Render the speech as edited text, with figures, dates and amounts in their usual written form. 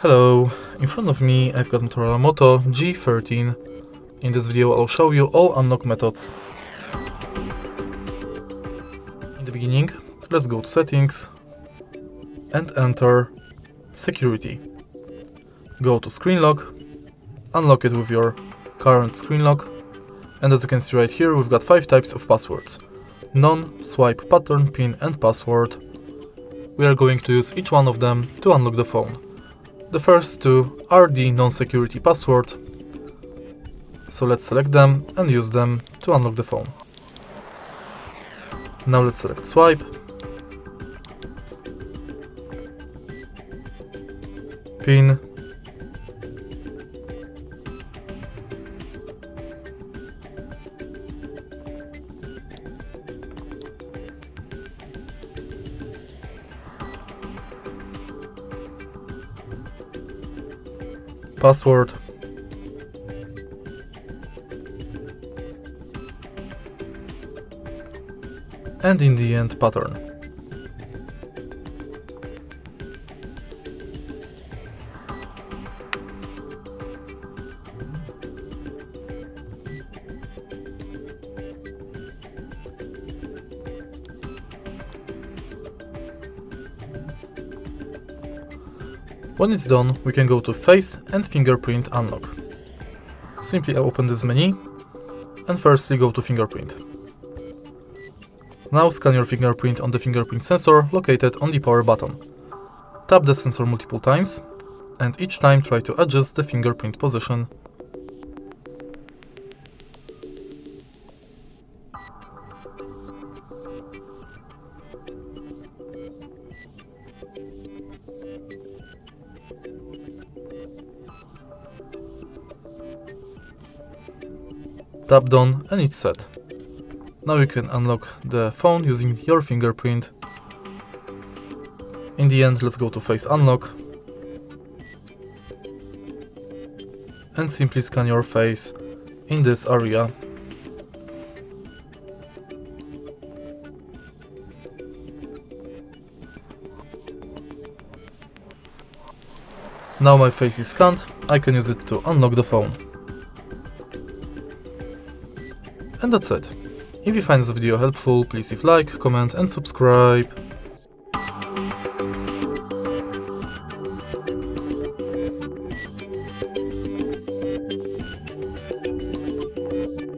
Hello, in front of me I've got Motorola Moto G13. In this video I'll show you all unlock methods. In the beginning, let's go to settings and enter security. Go to screen lock, unlock it with your current screen lock, and as you can see right here we've got 5 types of passwords: non, swipe, pattern, pin and password. We are going to use each one of them to unlock the phone. The first two are the non-security password, so let's select them and use them to unlock the phone. Now let's select swipe, pin, password, and in the end pattern. When it's done, we can go to Face and Fingerprint Unlock. Simply open this menu and firstly go to Fingerprint. Now scan your fingerprint on the fingerprint sensor located on the power button. Tap the sensor multiple times and each time try to adjust the fingerprint position. Tap done and it's set. Now you can unlock the phone using your fingerprint. In the end, let's go to Face Unlock and simply scan your face in this area. Now my face is scanned, I can use it to unlock the phone. And that's it. If you find this video helpful, please leave like, comment and subscribe.